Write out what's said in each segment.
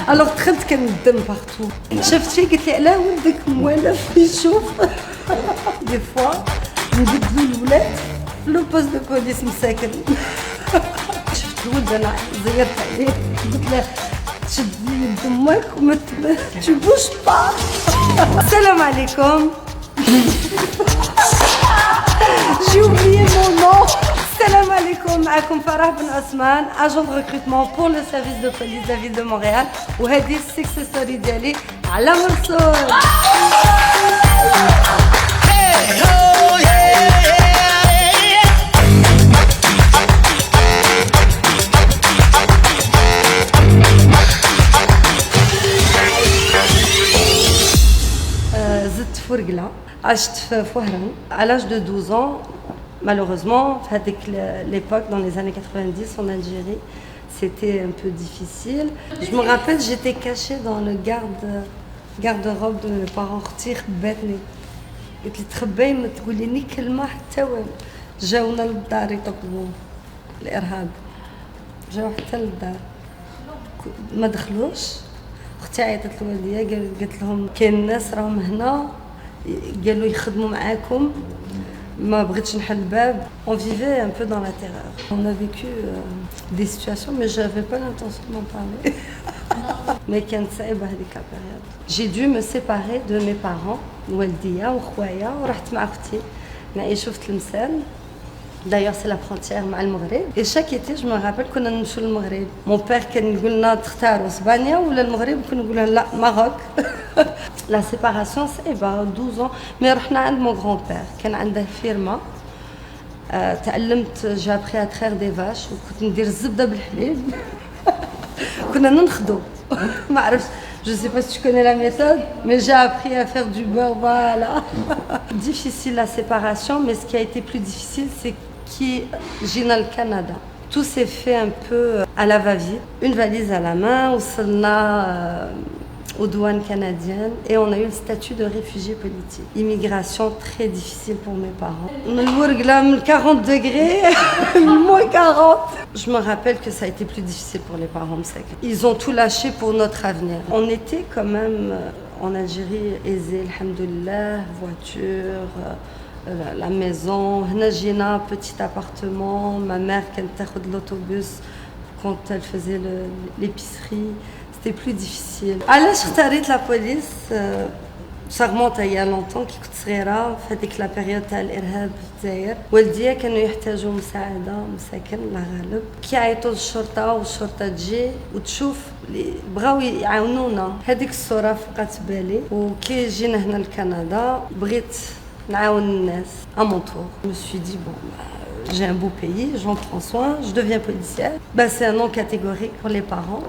الوغ دخلت كان الدم بارتو شفت فيه قلت لي علاه ولدك موالف يشوف دي فوا نبدلو الولاد لو بوست دو بوليس مساكن شفت الولد انا زيرت عليه قلت له تشد لي يد امك وما تجيبوش با. السلام عليكم. J'ai oublié mon nom. Salam alaikum, معكم فرح بن عثمان, agent de recrutement pour le service de police de la ville de Montréal. وهذه السكسس ستوري ديالي على مرسول. زدت فرقلة, عشت في وهران à l'âge de 12 ans. Malheureusement, à l'époque, dans les années 90, en Algérie, c'était un peu difficile. Je me rappelle, j'étais cachée dans le garde-robe de mes parents. قلت لي تخبي ما تقوليني كلمة حتى والو. جاونا للدار يطلبوا الإرهاب. جاو حتى للدار. ما دخلوش. اختي عيطت لوالديا قالت لهم كاين ناس راهم هنا قالوا يخدموا معاكم. ما بغيتش نحل الباب. On vivait un peu dans la terreur. On a vécu des situations mais j'avais pas l'intention d'en parler. Mais كانت صعيبة هذيك la période. J'ai dû me séparer de mes parents, والديا وخوايا, ورحت مع اختي نعيشوا في تلمسان. D'ailleurs c'est la frontière مع المغرب. Et chaque été je me rappelle كنا نمشوا للمغرب. Mon père كان يقول لنا تختاروا اسبانيا ولا المغرب, كنا نقول لا Maroc. La séparation c'est 12 ans. Mais رحنا عند mon grand-père كان عنده فيرما. تعلمت j'ai appris à traire des vaches وكنت ندير الزبدة بالحليب. كنا ننخدو. ما عرفتش. Je sais pas si tu connais la méthode, mais j'ai appris à faire du beurre, voilà. Difficile la séparation, mais ce qui a été plus difficile, c'est j'ai dans le Canada. Tout s'est fait un peu à la va-vite. Une valise à la main, aux douanes canadiennes, et on a eu le statut de réfugié politique. Immigration très difficile pour mes parents. 40 degrés, moins 40. Je me rappelle que ça a été plus difficile pour les parents. Ils ont tout lâché pour notre avenir. On était quand même en Algérie aisés, alhamdoulilah, voiture, la maison. Hna jina, petit appartement. Ma mère, quand elle faisait l'autobus, quand elle faisait l'épicerie. C'était plus difficile. علاش اختاريت la police? Ça remonte à il y a longtemps كي كنت صغيرة في هذيك لا بيريود تاع الإرهاب في الجزائر. والديا كانوا يحتاجوا مساعدة مساكن الله غالب. كي عيطوا للشرطة والشرطة تجي وتشوف بغاو يعاونونا. هذيك الصورة فقط بالي. وكي جينا هنا لكندا بغيت نعاون الناس. À mon tour, je me suis dit bon. J'ai un beau pays, j'en prends soin, je deviens policière. C'est un nom catégorique pour les parents.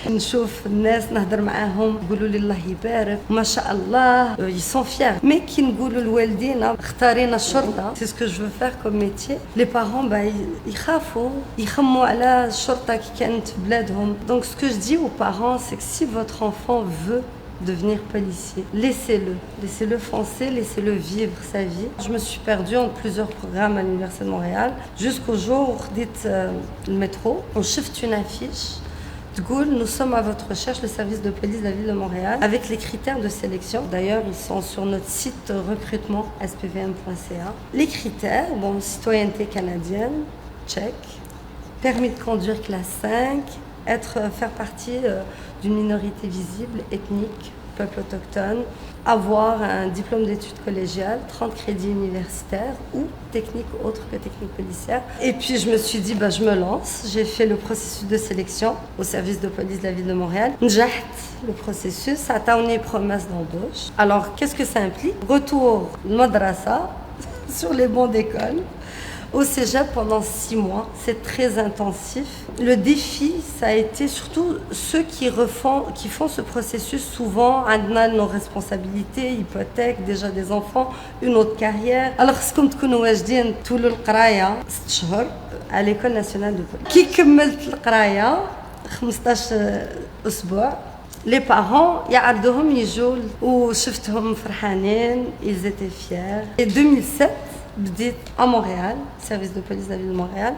نشوف الناس نهضر معاهم يقولوا لي الله يبارك ما شاء الله ils sont fiers. Mais كي نقولوا لوالدينا اختارينا الشرطة, c'est ce que je veux faire comme métier. Les parents يخافوا يخموا على الشرطة كي كانت في بلادهم. Donc ce que je dis aux parents, c'est que si votre enfant veut devenir policier, laissez-le foncer, laissez-le vivre sa vie. Je me suis perdue en plusieurs programmes à l'Université de Montréal jusqu'au jour où dites le métro, on shift une affiche. Nous sommes à votre recherche, le service de police de la ville de Montréal, avec les critères de sélection. D'ailleurs, ils sont sur notre site recrutement spvm.ca. Les critères, citoyenneté canadienne, check. Permis de conduire classe 5, faire partie d'une minorité visible, ethnique, peuple autochtone, avoir un diplôme d'études collégiales, 30 crédits universitaires ou technique autre que technique policière. Et puis je me suis dit, je me lance. J'ai fait le processus de sélection au service de police de la ville de Montréal. نجحت le processus, ça a donné promesse d'embauche. Alors qu'est-ce que ça implique? Retour madrasa sur les bancs d'école. Au cégep pendant 6 mois, c'est très intensif. Le défi, ça a été surtout ceux qui font ce processus. Souvent, on a nos responsabilités, hypothèques, déjà des enfants, une autre carrière. Alors, ce qu'on تكونوا واجدين طول القراية 6 شهور à l'école nationale de police. كي كملت القراية 15 أسبوع les parents يعرضوهم يجوا وشفتهم فرحانين, ils étaient fiers. Et 2007 بديت à Montréal, service de police de la ville de Montréal.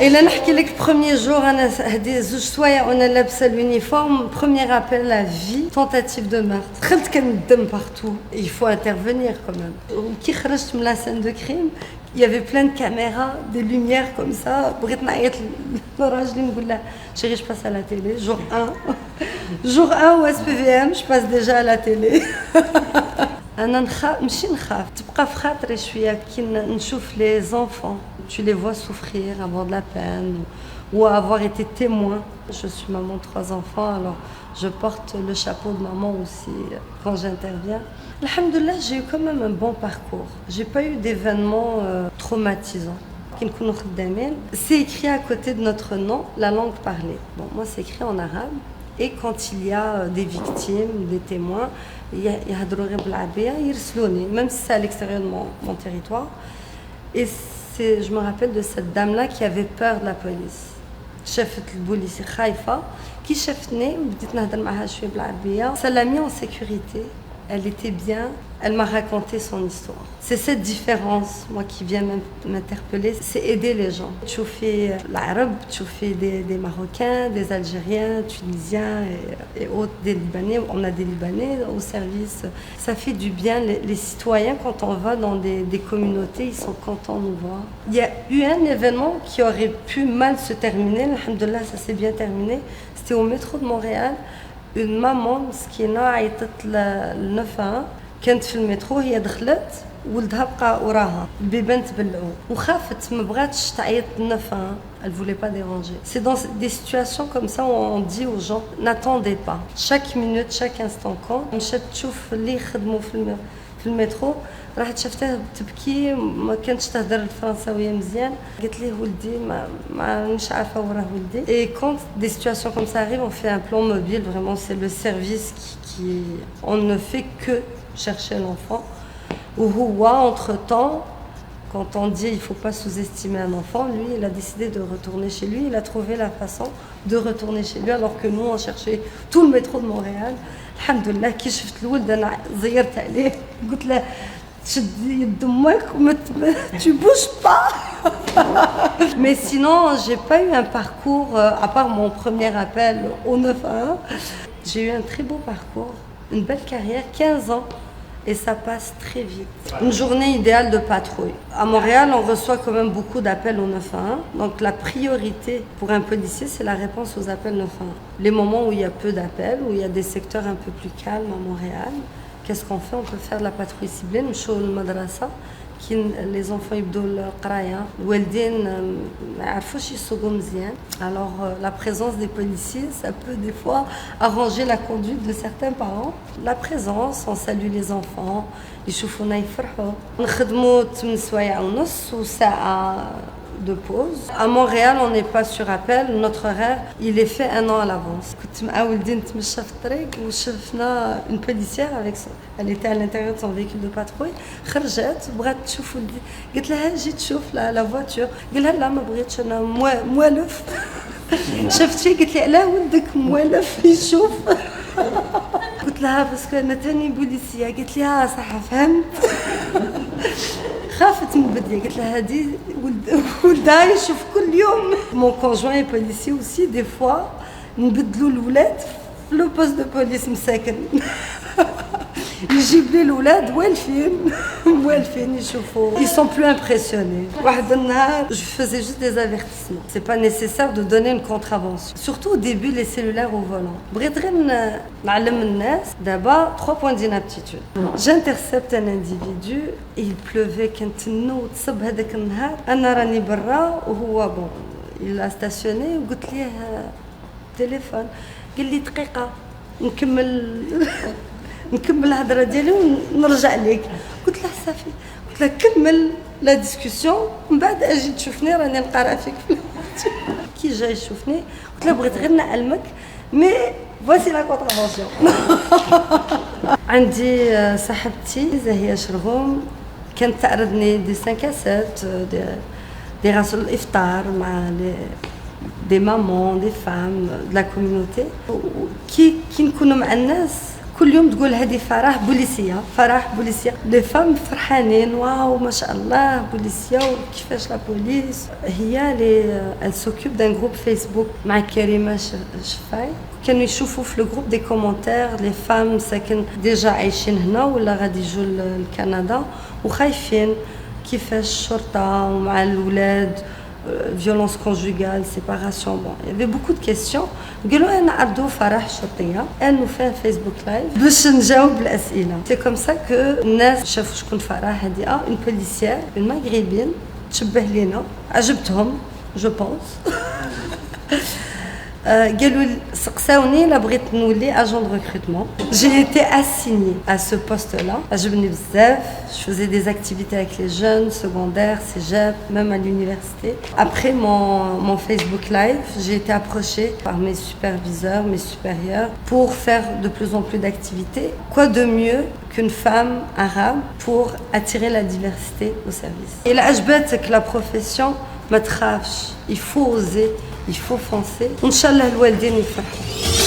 Et là, نحكي لك premier jour, أنا هدي زوج سوايع وأنا لابسة l'uniforme, premier appel à vie, tentative de meurtre. دخلت كان الدم partout. Il faut intervenir quand même. وكي خرجت من la scène de crime, il y avait plein de caméras, des lumières comme ça. بغيت نعيط لراجلي نقول له chérie, je passe à la télé, jour 1. jour 1 au SPVM, je passe déjà à la télé. أنا نخاف ماشي نخاف تبقى في خاطري شوية كي نشوف les enfants tu les vois souffrir avoir de la peine ou avoir été témoin. Je suis maman de 3 enfants, alors je porte le chapeau de maman aussi quand j'interviens. Alhamdoulilah, j'ai eu quand même un bon parcours. J'ai pas eu d'événements traumatisants. C'est écrit à côté de notre nom, la langue parlée. Bon, moi c'est écrit en arabe. Et quand il y a des victimes, des témoins, même si c'est à l'extérieur de mon territoire. Et je me rappelle de cette dame-là qui avait peur de la police. شافت البوليسي خايفة كي شافتني بديت نهضر معها شوية بالعربية. Ça l'a mis en sécurité. Elle était bien, elle m'a raconté son histoire. C'est cette différence, moi, qui vient m'interpeller, c'est aider les gens. Tu fais l'arabe, tu fais des Marocains, des Algériens, Tunisiens et autres, des Libanais. On a des Libanais au service. Ça fait du bien. Les citoyens, quand on va dans des communautés, ils sont contents de nous voir. Il y a eu un événement qui aurait pu mal se terminer. Alhamdoulilah, ça s'est bien terminé. C'était au métro de Montréal. Une maman مسكينة عيطت ل 911 كانت في المترو هي دخلت ولدها بقى وراها البيبان تبلعوا وخافت ما بغاتش تعيط ل 911 elle voulait pas déranger. C'est dans des situations comme ça où on dit aux gens n'attendez pas. Chaque minute, chaque instant compte. مشات تشوف اللي يخدموا في المترو راحت شفتها تبكي ما كانتش تهدر الفرنساويه مزيان قالت لي ولدي ما مش عارفه وراه ولدي. Et quand des situations comme ça arrivent, on fait un plan mobile, vraiment c'est le service qui on ne fait que chercher l'enfant. Ou entre-temps, quand on dit il ne faut pas sous-estimer un enfant, lui il a décidé de retourner chez lui, il a trouvé la façon de retourner chez lui alors que nous on cherchait tout le métro de Montréal. Alhamdoulilah, كي شفت الولد انا زيرت عليه قلت له تشد يد امك tu bouges pas. Mais sinon j'ai pas eu un parcours à part mon premier appel au 911. J'ai eu un très beau parcours, une belle carrière, 15 ans. Et ça passe très vite. Une journée idéale de patrouille. À Montréal, on reçoit quand même beaucoup d'appels au 911. Donc la priorité pour un policier, c'est la réponse aux appels 911. Les moments où il y a peu d'appels, où il y a des secteurs un peu plus calmes à Montréal, qu'est-ce qu'on fait? On peut faire de la patrouille ciblée, nous show le madrasa. Les enfants يبدوا القرايه الوالدين ما يعرفوش يسوقوا مزيان. Alors la présence des policiers, ça peut des fois arranger la conduite de certains parents. La présence, on salue les enfants, يشوفونا يفرحوا. نخدموا 8 سوايع ونص وساعه de pause. À Montréal, on n'est pas sur appel. Notre horaire, il est fait 1 an à l'avance. كنت مع ولدي نتمشى في الطريق وشفنا une policière avec elle était à l'intérieur de son véhicule de patrouille. خرجت بغات تشوف ولدي قلت لها جي تشوف لا فواتور قال لها لا ما بغيتش انا موالف. شفت فيه قلت لي لا ولدك موالف يشوف. قلت لها باسكو انا تاني بوليسيه قلت لي صح فهمت. خافت من بدري قلت لها هادي ولدها يشوف كل يوم. Mon conjoint est policier aussi, des fois نبدلوا الولاد في لو بوست دو بوليس مساكن. يجيب لي الولاد والفين يشوفوا. Ils sont plus impressionnés. واحد النهار je faisais juste des avertissements. C'est pas nécessaire de donner une contravention. Surtout au début les cellulaires au volant. بغيت غير نعلم الناس دابا 3 points d'inaptitude. J'intercepte un individu et il pleuvait كانت النو تصب هذاك النهار انا راني برا وهو بون il a stationné وقلت ليه تليفون قال لي دقيقه نكمل الهضره ديالي ونرجع لك. قلت له صافي قلت له كمل لا ديسكوسيون من بعد اجي تشوفني راني نقرا فيك في كي جاي يشوفني قلت له بغيت غير نعلمك مي فواسي لا كونترافونسيون. عندي صاحبتي زاهيه شرغوم كانت تعرضني دي 5 كاسات دي راسل الافطار مع des mamans, des femmes, de la communauté qui نكونوا مع الناس كل يوم تقول هذه فرح بوليسيه فرح بوليسيه. لي فام فرحانين واو ما شاء الله بوليسيه وكيفاش لا بوليس. هي لي ال سوكوب دان جروب فيسبوك مع كريمه شفاي. كانوا يشوفوا في لو جروب دي كومونتير لي فام ساكن ديجا عايشين هنا ولا غادي يجوا لكندا وخايفين كيفاش الشرطه ومع الاولاد violence conjugale, séparation, bon, il y avait beaucoup de questions. قالوا أنا عبدو فرح شرطية elle nous fait un Facebook live باش نجاوب الأسئلة. C'est comme ça que الناس شافوا شكون فرح هذه une policière une maghrébine تشبه لينا عجبتهم je pense. قالوا سقساوني لا بغيت نولي agent de recrutement. J'ai été assignée à ce poste-là. عجبني بزاف. Je faisais des activités avec les jeunes, secondaires, cégep, même à l'université. Après mon Facebook Live, j'ai été approchée par mes superviseurs, mes supérieurs, pour faire de plus en plus d'activités. Quoi de mieux qu'une femme arabe pour attirer la diversité au service. Et là, عجبتك la profession, ما تخافش. Il faut oser. Il faut foncer. Inch'Allah, الوالدين يفرحوا.